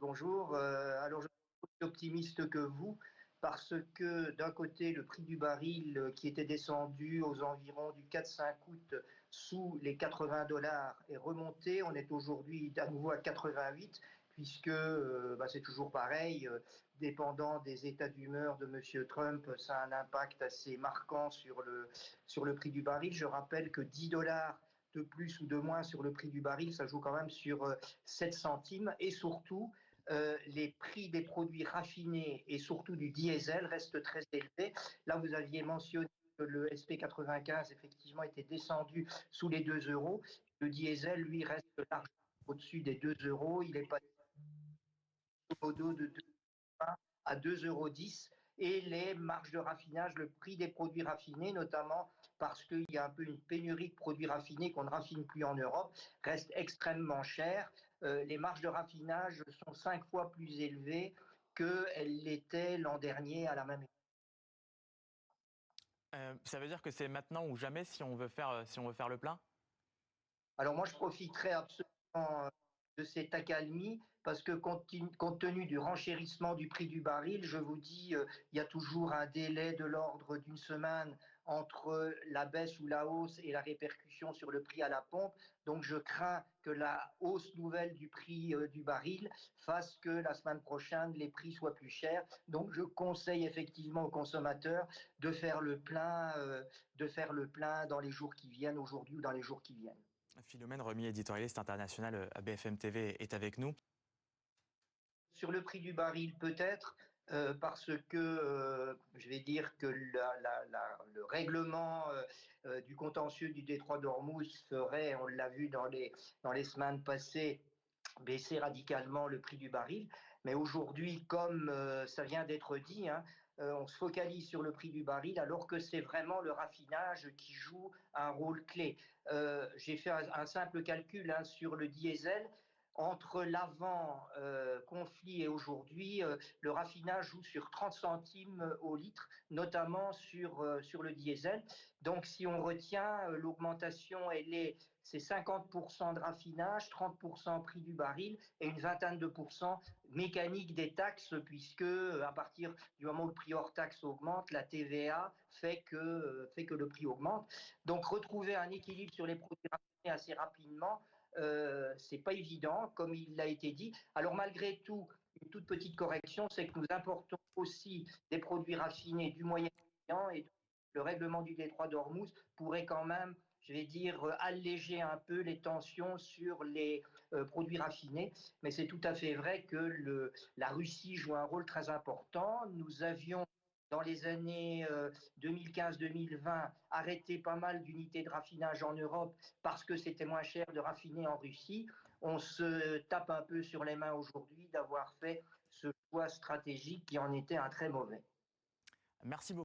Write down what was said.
Bonjour. Alors, je suis aussi optimiste que vous parce que d'un côté, le prix du baril qui était descendu aux environs du 4-5 août sous les 80 $ est remonté. On est aujourd'hui à nouveau à 88 puisque c'est toujours pareil, dépendant des états d'humeur de M. Trump, ça a un impact assez marquant sur le prix du baril. Je rappelle que 10 $ de plus ou de moins sur le prix du baril, ça joue quand même sur 7 centimes et surtout, les prix des produits raffinés et surtout du diesel restent très élevés. Là, vous aviez mentionné que le SP95 effectivement était descendu sous les 2 euros. Le diesel, lui, reste largement au-dessus des 2 euros. Il est passé de 2,20 à 2,10 € et les marges de raffinage, le prix des produits raffinés, notamment parce qu'il y a un peu une pénurie de produits raffinés qu'on ne raffine plus en Europe, reste extrêmement cher. Les marges de raffinage sont 5 fois plus élevées qu'elles l'étaient l'an dernier à la même époque. Ça veut dire que c'est maintenant ou jamais si on veut faire le plein? Alors moi, je profiterai absolument de cette accalmie parce que compte tenu du renchérissement du prix du baril, je vous dis, il y a toujours un délai de l'ordre d'une semaine entre la baisse ou la hausse et la répercussion sur le prix à la pompe. Donc je crains que la hausse nouvelle du prix du baril fasse que la semaine prochaine, les prix soient plus chers. Donc je conseille effectivement aux consommateurs de faire le plein dans les jours qui viennent, aujourd'hui ou dans les jours qui viennent. Philomène Remy, éditorialiste international à BFM TV, est avec nous. Sur le prix du baril, peut-être, parce que je vais dire que le règlement du contentieux du détroit d'Ormuz ferait, on l'a vu dans les semaines passées, baisser radicalement le prix du baril. Mais aujourd'hui, comme ça vient d'être dit, hein, on se focalise sur le prix du baril alors que c'est vraiment le raffinage qui joue un rôle clé. J'ai fait un simple calcul hein, sur le diesel. Entre l'avant-conflit et aujourd'hui, le raffinage joue sur 30 centimes au litre, notamment sur le diesel. Donc, si on retient l'augmentation, c'est 50% de raffinage, 30% prix du baril et une vingtaine de pourcents mécanique des taxes, puisque à partir du moment où le prix hors taxe augmente, la TVA fait que le prix augmente. Donc, retrouver un équilibre sur les produits raffinés assez rapidement, c'est pas évident, comme il l'a été dit. Alors malgré tout, une toute petite correction, c'est que nous importons aussi des produits raffinés du Moyen-Orient et le règlement du détroit d'Ormuz pourrait quand même, je vais dire, alléger un peu les tensions sur les produits raffinés. Mais c'est tout à fait vrai que la Russie joue un rôle très important. Nous avions dans les années 2015-2020, arrêté pas mal d'unités de raffinage en Europe parce que c'était moins cher de raffiner en Russie. On se tape un peu sur les mains aujourd'hui d'avoir fait ce choix stratégique qui en était un très mauvais. Merci beaucoup.